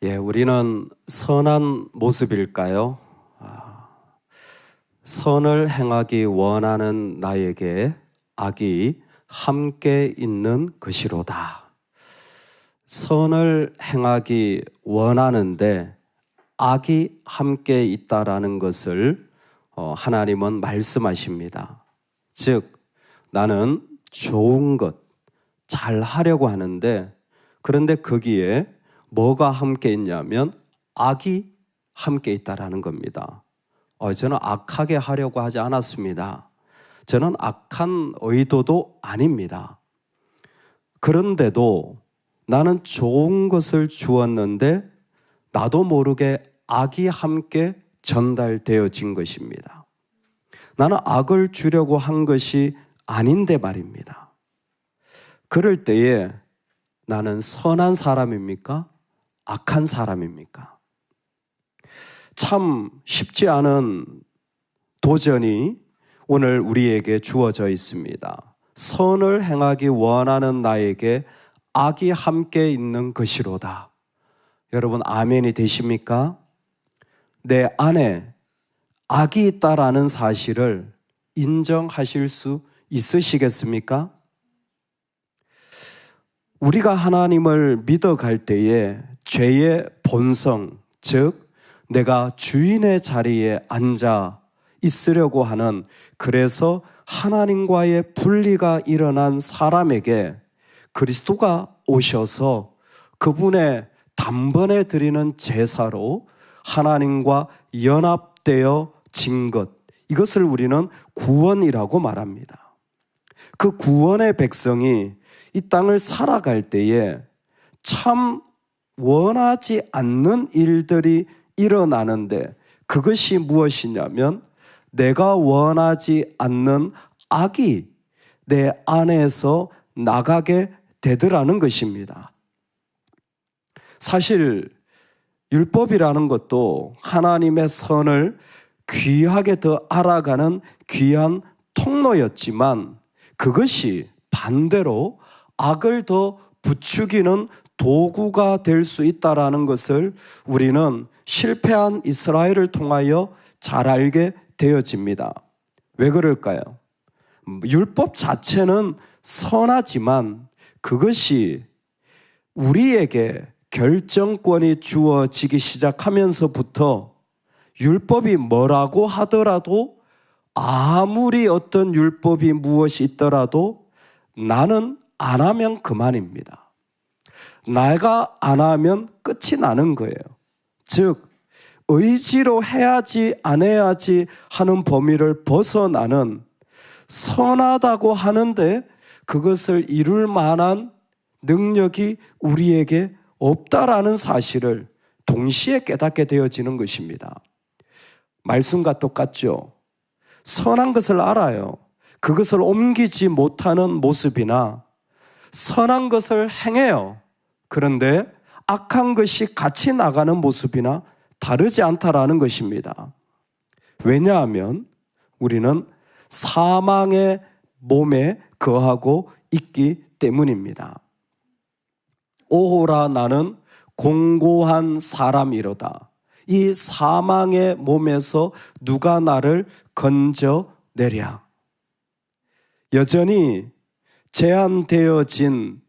우리는 선한 모습일까요? 선을 행하기 원하는 나에게 악이 함께 있는 것이로다. 선을 행하기 원하는데 악이 함께 있다라는 것을 하나님은 말씀하십니다. 즉, 나는 좋은 것, 잘 하려고 하는데 그런데 거기에 뭐가 함께 있냐면 악이 함께 있다라는 겁니다. 저는 악하게 하려고 하지 않았습니다. 저는 악한 의도도 아닙니다. 그런데도 나는 좋은 것을 주었는데 나도 모르게 악이 함께 전달되어진 것입니다. 나는 악을 주려고 한 것이 아닌데 말입니다. 그럴 때에 나는 선한 사람입니까? 악한 사람입니까? 참 쉽지 않은 도전이 오늘 우리에게 주어져 있습니다. 선을 행하기 원하는 나에게 악이 함께 있는 것이로다. 여러분 아멘이 되십니까? 내 안에 악이 있다라는 사실을 인정하실 수 있으시겠습니까? 우리가 하나님을 믿어갈 때에 죄의 본성, 즉 내가 주인의 자리에 앉아 있으려고 하는, 그래서 하나님과의 분리가 일어난 사람에게 그리스도가 오셔서 그분의 단번에 드리는 제사로 하나님과 연합되어진 것, 이것을 우리는 구원이라고 말합니다. 그 구원의 백성이 이 땅을 살아갈 때에 참 원하지 않는 일들이 일어나는데 그것이 무엇이냐면 내가 원하지 않는 악이 내 안에서 나가게 되더라는 것입니다. 사실 율법이라는 것도 하나님의 선을 귀하게 더 알아가는 귀한 통로였지만 그것이 반대로 악을 더 부추기는 도구가 될 수 있다는 것을 우리는 실패한 이스라엘을 통하여 잘 알게 되어집니다. 왜 그럴까요? 율법 자체는 선하지만 그것이 우리에게 결정권이 주어지기 시작하면서부터 율법이 뭐라고 하더라도, 아무리 어떤 율법이 무엇이 있더라도 나는 안 하면 그만입니다. 내가 안 하면 끝이 나는 거예요. 즉 의지로 해야지 안 해야지 하는 범위를 벗어나는, 선하다고 하는데 그것을 이룰 만한 능력이 우리에게 없다라는 사실을 동시에 깨닫게 되어지는 것입니다. 말씀과 똑같죠. 선한 것을 알아요. 그것을 옮기지 못하는 모습이나 선한 것을 행해요. 그런데 악한 것이 같이 나가는 모습이나 다르지 않다라는 것입니다. 왜냐하면 우리는 사망의 몸에 거하고 있기 때문입니다. 오호라 나는 공고한 사람이로다. 이 사망의 몸에서 누가 나를 건져내랴. 여전히 제한되어진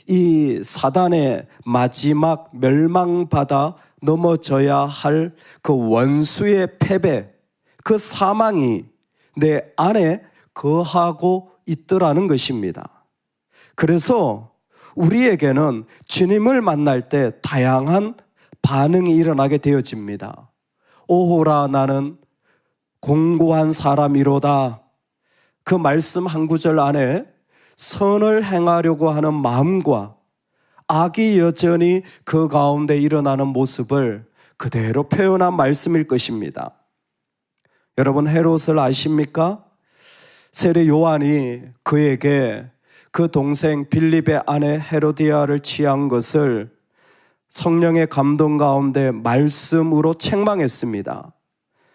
이 사단의 마지막 멸망받아 넘어져야 할 그 원수의 패배, 그 사망이 내 안에 거하고 있더라는 것입니다. 그래서 우리에게는 주님을 만날 때 다양한 반응이 일어나게 되어집니다. 오호라 나는 공고한 사람이로다. 그 말씀 한 구절 안에 선을 행하려고 하는 마음과 악이 여전히 그 가운데 일어나는 모습을 그대로 표현한 말씀일 것입니다. 여러분 헤롯을 아십니까? 세례 요한이 그에게 그 동생 빌립의 아내 헤로디아를 취한 것을 성령의 감동 가운데 말씀으로 책망했습니다.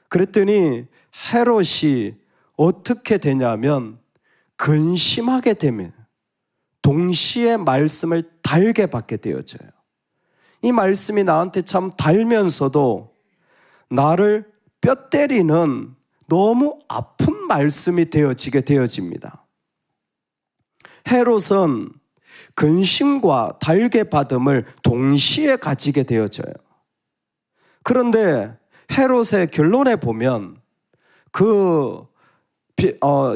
그랬더니 헤롯이 어떻게 되냐면 근심하게 되면 동시에 말씀을 달게 받게 되어져요. 이 말씀이 나한테 참 달면서도 나를 뼈 때리는 너무 아픈 말씀이 되어집니다. 헤롯은 근심과 달게받음을 동시에 가지게 되어져요. 그런데 헤롯의 결론에 보면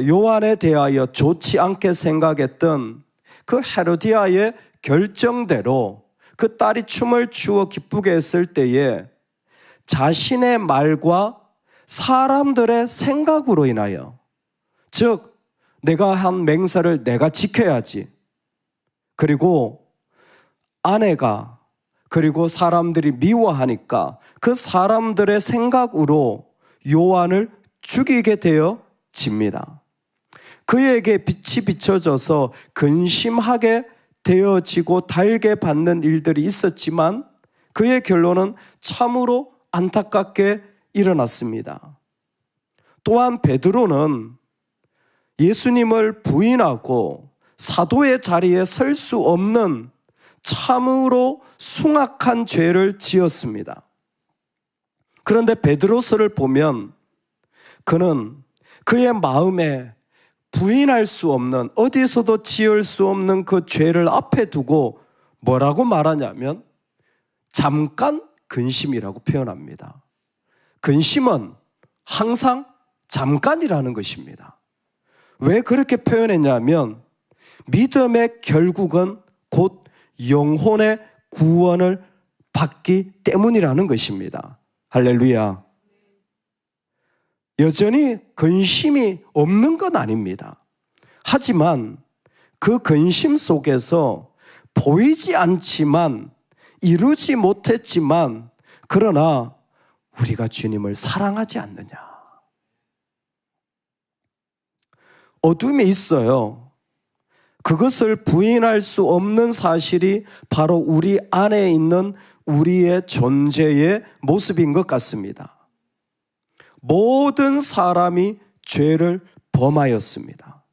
요한에 대하여 좋지 않게 생각했던 그 헤로디아의 결정대로 그 딸이 춤을 추어 기쁘게 했을 때에 자신의 말과 사람들의 생각으로 인하여, 즉 내가 한 맹세를 내가 지켜야지, 그리고 아내가 그리고 사람들이 미워하니까 그 사람들의 생각으로 요한을 죽이게 되어집니다. 그에게 빛이 비춰져서 근심하게 되어지고 달게 받는 일들이 있었지만 그의 결론은 참으로 안타깝게 일어났습니다. 또한 베드로는 예수님을 부인하고 사도의 자리에 설 수 없는 참으로 숭악한 죄를 지었습니다. 그런데 베드로서를 보면 그는 그의 마음에 부인할 수 없는, 어디서도 지을 수 없는 그 죄를 앞에 두고 뭐라고 말하냐면 잠깐 근심이라고 표현합니다. 근심은 항상 잠깐이라는 것입니다. 왜 그렇게 표현했냐면 믿음의 결국은 곧 영혼의 구원을 받기 때문이라는 것입니다. 할렐루야. 여전히 근심이 없는 건 아닙니다. 하지만 그 근심 속에서 보이지 않지만 이루지 못했지만 그러나 우리가 주님을 사랑하지 않느냐. 어둠이 있어요. 그것을 부인할 수 없는 사실이 바로 우리 안에 있는 우리의 존재의 모습인 것 같습니다. 모든 사람이 죄를 범하였습니다.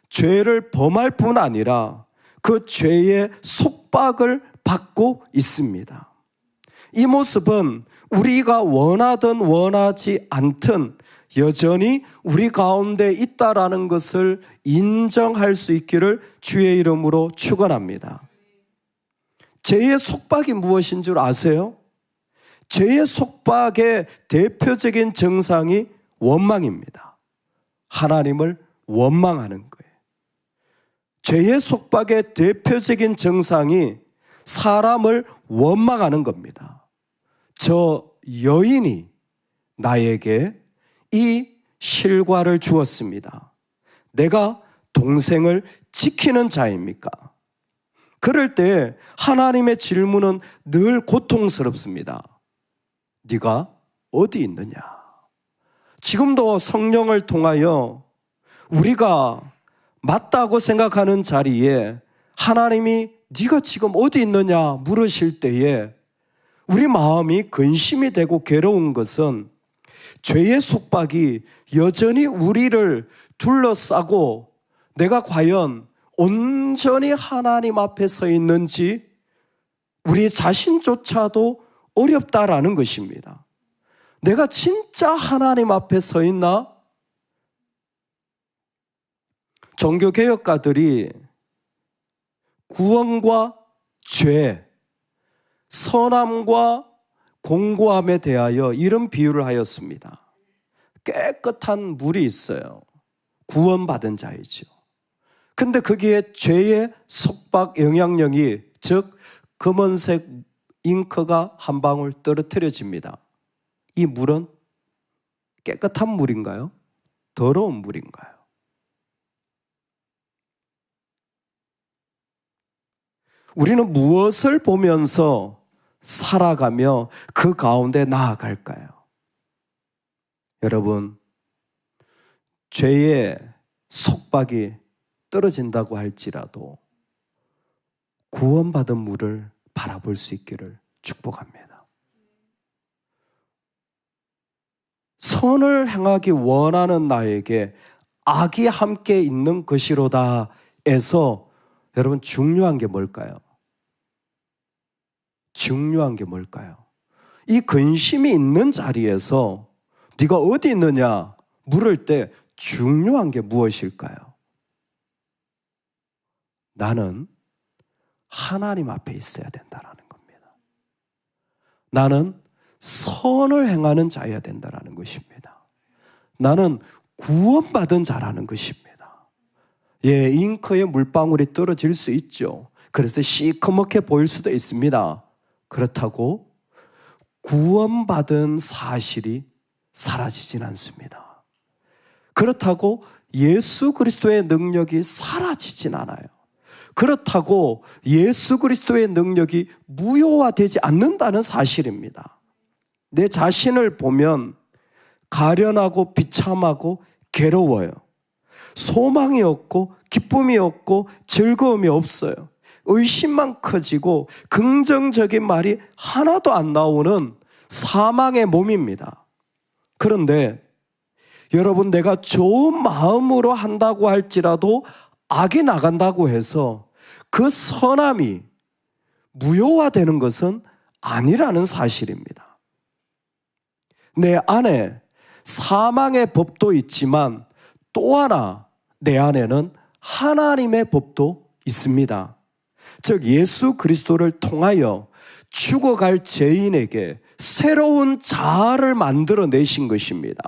죄를 범할 뿐 아니라 그 죄의 속박을 받고 있습니다. 이 모습은 우리가 원하든 원하지 않든 여전히 우리 가운데 있다라는 것을 인정할 수 있기를 주의 이름으로 축원합니다. 죄의 속박이 무엇인 줄 아세요? 죄의 속박의 대표적인 증상이 원망입니다. 하나님을 원망하는 거예요. 죄의 속박의 대표적인 증상이 사람을 원망하는 겁니다. 저 여인이 나에게 이 실과를 주었습니다. 내가 동생을 지키는 자입니까? 그럴 때 하나님의 질문은 늘 고통스럽습니다. 네가 어디 있느냐? 지금도 성령을 통하여 우리가 맞다고 생각하는 자리에 하나님이 네가 지금 어디 있느냐 물으실 때에 우리 마음이 근심이 되고 괴로운 것은 죄의 속박이 여전히 우리를 둘러싸고 내가 과연 온전히 하나님 앞에 서 있는지 우리 자신조차도 어렵다라는 것입니다. 내가 진짜 하나님 앞에 서 있나? 종교개혁가들이 구원과 죄, 선함과 공고함에 대하여 이런 비유를 하였습니다. 깨끗한 물이 있어요. 구원받은 자이죠. 근데 거기에 죄의 속박 영향력이, 즉 검은색 잉크가 한 방울 떨어뜨려집니다. 이 물은 깨끗한 물인가요? 더러운 물인가요? 우리는 무엇을 보면서 살아가며 그 가운데 나아갈까요? 여러분, 죄의 속박이 떨어진다고 할지라도 구원받은 물을 바라볼 수 있기를 축복합니다. 선을 행하기 원하는 나에게 악이 함께 있는 것이로다 에서 여러분 중요한 게 뭘까요? 중요한 게 뭘까요? 이 근심이 있는 자리에서 네가 어디 있느냐 물을 때 중요한 게 무엇일까요? 나는 하나님 앞에 있어야 된다라는 겁니다. 나는 선을 행하는 자여야 된다라는 것입니다. 나는 구원받은 자라는 것입니다. 예, 잉크에 물방울이 떨어질 수 있죠. 그래서 시커멓게 보일 수도 있습니다. 그렇다고 구원받은 사실이 사라지진 않습니다. 그렇다고 예수 그리스도의 능력이 사라지진 않아요. 그렇다고 예수 그리스도의 능력이 무효화되지 않는다는 사실입니다. 내 자신을 보면 가련하고 비참하고 괴로워요. 소망이 없고 기쁨이 없고 즐거움이 없어요. 의심만 커지고 긍정적인 말이 하나도 안 나오는 사망의 몸입니다. 그런데 여러분, 내가 좋은 마음으로 한다고 할지라도 악이 나간다고 해서 그 선함이 무효화되는 것은 아니라는 사실입니다. 내 안에 사망의 법도 있지만 또 하나 내 안에는 하나님의 법도 있습니다. 즉 예수 그리스도를 통하여 죽어갈 죄인에게 새로운 자아를 만들어내신 것입니다.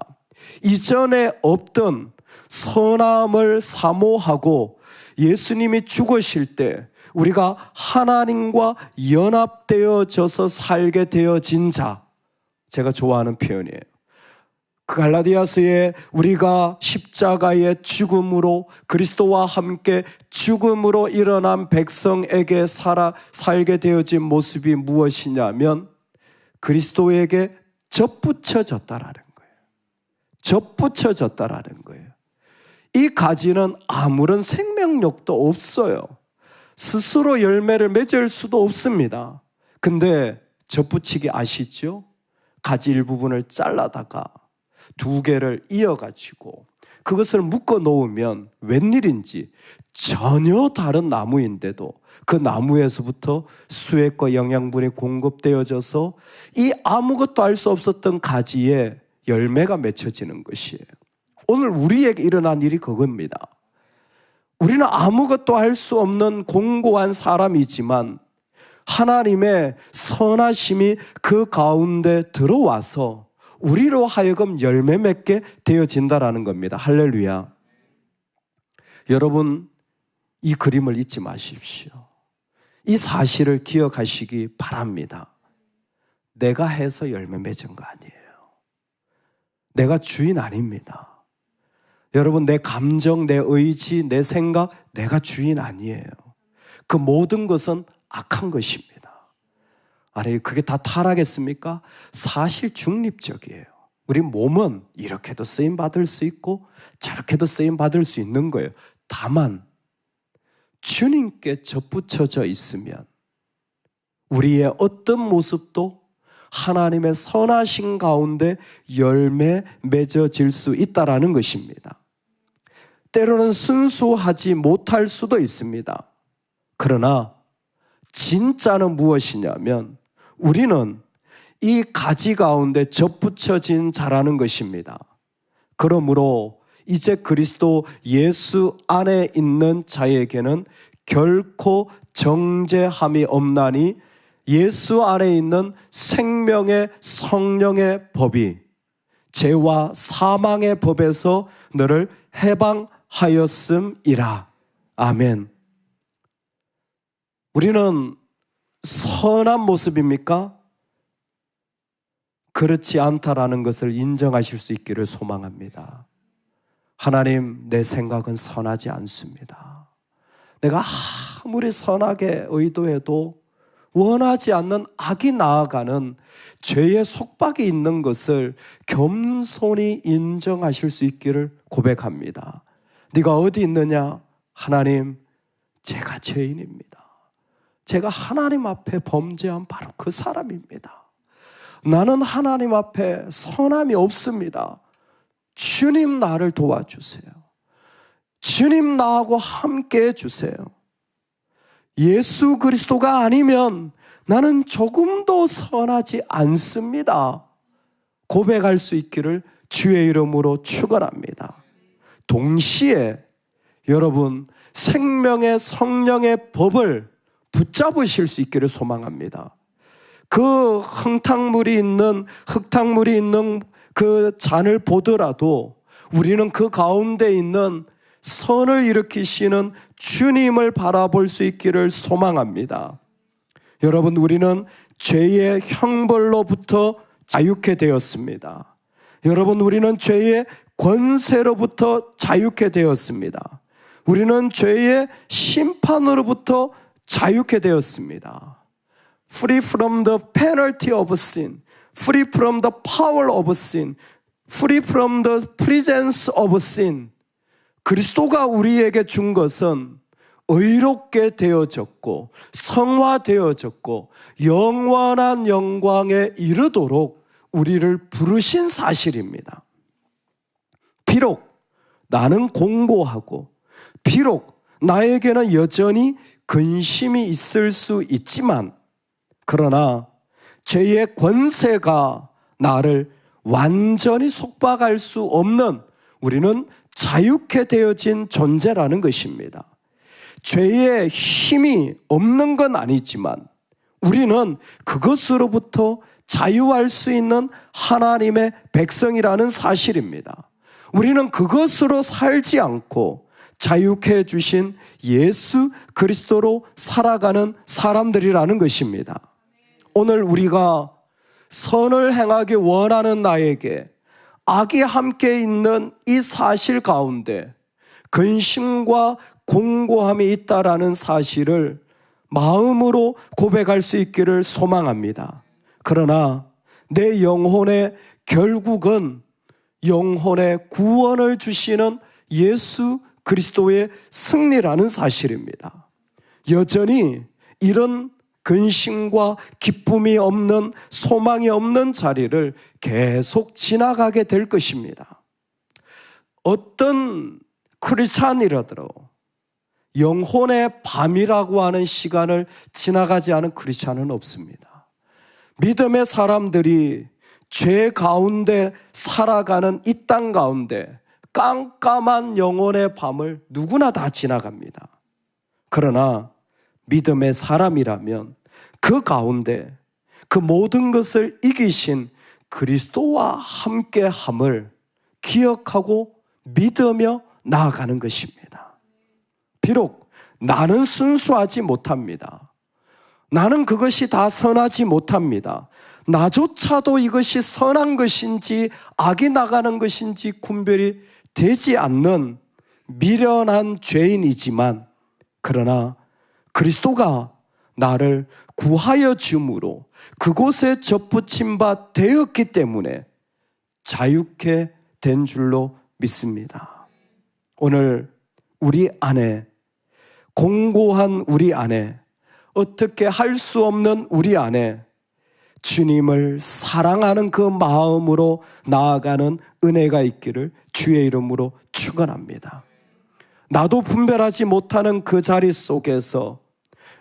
이전에 없던 선함을 사모하고 예수님이 죽으실 때 우리가 하나님과 연합되어져서 살게 되어진 자, 제가 좋아하는 표현이에요. 그 갈라디아서에 우리가 십자가의 죽음으로 그리스도와 함께 죽음으로 일어난 백성에게 살게 되어진 모습이 무엇이냐면 그리스도에게 접붙여졌다라는 거예요. 접붙여졌다라는 거예요. 이 가지는 아무런 생명력도 없어요. 스스로 열매를 맺을 수도 없습니다. 근데 접붙이기 아시죠? 가지 일부분을 잘라다가 두 개를 이어가지고 그것을 묶어 놓으면 웬일인지 전혀 다른 나무인데도 그 나무에서부터 수액과 영양분이 공급되어져서 이 아무것도 알 수 없었던 가지에 열매가 맺혀지는 것이에요. 오늘 우리에게 일어난 일이 그겁니다. 우리는 아무것도 할 수 없는 공고한 사람이지만 하나님의 선하심이 그 가운데 들어와서 우리로 하여금 열매 맺게 되어진다라는 겁니다. 할렐루야. 여러분, 이 그림을 잊지 마십시오. 이 사실을 기억하시기 바랍니다. 내가 해서 열매 맺은 거 아니에요. 내가 주인 아닙니다. 여러분, 내 감정, 내 의지, 내 생각, 내가 주인 아니에요. 그 모든 것은 악한 것입니다. 아니, 그게 다 타락했습니까? 사실 중립적이에요. 우리 몸은 이렇게도 쓰임받을 수 있고 저렇게도 쓰임받을 수 있는 거예요. 다만 주님께 접붙여져 있으면 우리의 어떤 모습도 하나님의 선하신 가운데 열매 맺어질 수 있다라는 것입니다. 때로는 순수하지 못할 수도 있습니다. 그러나 진짜는 무엇이냐면 우리는 이 가지 가운데 접붙여진 자라는 것입니다. 그러므로 이제 그리스도 예수 안에 있는 자에게는 결코 정죄함이 없나니 예수 안에 있는 생명의 성령의 법이 죄와 사망의 법에서 너를 해방하였음이라. 아멘. 우리는 선한 모습입니까? 그렇지 않다라는 것을 인정하실 수 있기를 소망합니다. 하나님, 내 생각은 선하지 않습니다. 내가 아무리 선하게 의도해도 원하지 않는 악이 나아가는 죄의 속박이 있는 것을 겸손히 인정하실 수 있기를 고백합니다. 네가 어디 있느냐? 하나님, 제가 죄인입니다. 제가 하나님 앞에 범죄한 바로 그 사람입니다. 나는 하나님 앞에 선함이 없습니다. 주님, 나를 도와주세요. 주님, 나하고 함께 해주세요. 예수 그리스도가 아니면 나는 조금도 선하지 않습니다. 고백할 수 있기를 주의 이름으로 축원합니다. 동시에 여러분 생명의 성령의 법을 붙잡으실 수 있기를 소망합니다. 그 흙탕물이 있는 그 잔을 보더라도 우리는 그 가운데 있는 선을 일으키시는 주님을 바라볼 수 있기를 소망합니다. 여러분, 우리는 죄의 형벌로부터 자유케 되었습니다. 여러분, 우리는 죄의 권세로부터 자유케 되었습니다. 우리는 죄의 심판으로부터 자유케 되었습니다. Free from the penalty of sin, free from the power of sin, free from the presence of sin. 그리스도가 우리에게 준 것은 의롭게 되어졌고 성화되어졌고 영원한 영광에 이르도록 우리를 부르신 사실입니다. 비록 나는 공고하고 비록 나에게는 여전히 근심이 있을 수 있지만, 그러나 죄의 권세가 나를 완전히 속박할 수 없는, 우리는 자유케 되어진 존재라는 것입니다. 죄의 힘이 없는 건 아니지만 우리는 그것으로부터 자유할 수 있는 하나님의 백성이라는 사실입니다. 우리는 그것으로 살지 않고 자유케 해주신 예수 그리스도로 살아가는 사람들이라는 것입니다. 오늘 우리가 선을 행하기 원하는 나에게 악이 함께 있는 이 사실 가운데 근심과 공고함이 있다라는 사실을 마음으로 고백할 수 있기를 소망합니다. 그러나 내 영혼의 결국은 영혼의 구원을 주시는 예수 그리스도의 승리라는 사실입니다. 여전히 이런 근심과 기쁨이 없는, 소망이 없는 자리를 계속 지나가게 될 것입니다. 어떤 크리스찬이라도 영혼의 밤이라고 하는 시간을 지나가지 않은 크리스찬은 없습니다. 믿음의 사람들이 죄 가운데 살아가는 이 땅 가운데 깜깜한 영혼의 밤을 누구나 다 지나갑니다. 그러나 믿음의 사람이라면 그 가운데 그 모든 것을 이기신 그리스도와 함께함을 기억하고 믿으며 나아가는 것입니다. 비록 나는 순수하지 못합니다. 나는 그것이 다 선하지 못합니다. 나조차도 이것이 선한 것인지 악이 나가는 것인지 구별이 되지 않는 미련한 죄인이지만, 그러나 그리스도가 나를 구하여 주므로 그곳에 접붙임 바 되었기 때문에 자유케 된 줄로 믿습니다. 오늘 우리 안에, 공고한 우리 안에, 어떻게 할 수 없는 우리 안에 주님을 사랑하는 그 마음으로 나아가는 은혜가 있기를 주의 이름으로 축원합니다. 나도 분별하지 못하는 그 자리 속에서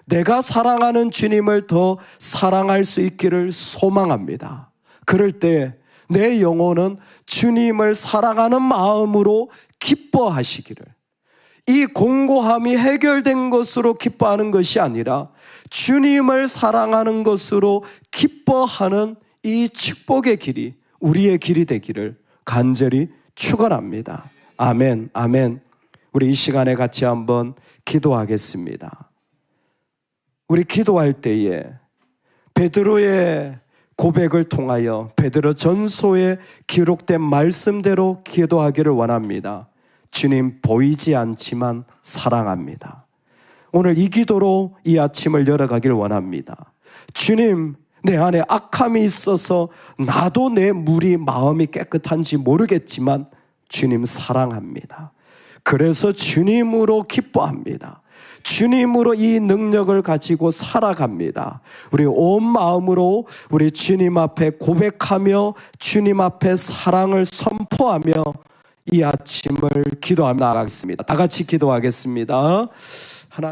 내가 사랑하는 주님을 더 사랑할 수 있기를 소망합니다. 그럴 때 내 영혼은 주님을 사랑하는 마음으로 기뻐하시기를, 이 공고함이 해결된 것으로 기뻐하는 것이 아니라 주님을 사랑하는 것으로 기뻐하는 이 축복의 길이 우리의 길이 되기를 간절히 축원합니다. 아멘, 아멘. 우리 이 시간에 같이 한번 기도하겠습니다. 우리 기도할 때에 베드로의 고백을 통하여 베드로 전서에 기록된 말씀대로 기도하기를 원합니다. 주님, 보이지 않지만 사랑합니다. 오늘 이 기도로 이 아침을 열어가길 원합니다. 주님, 내 안에 악함이 있어서 나도 내 물이 마음이 깨끗한지 모르겠지만 주님 사랑합니다. 그래서 주님으로 기뻐합니다. 주님으로 이 능력을 가지고 살아갑니다. 우리 온 마음으로 우리 주님 앞에 고백하며 주님 앞에 사랑을 선포하며 이 아침을 기도하며 나가겠습니다. 다 같이 기도하겠습니다.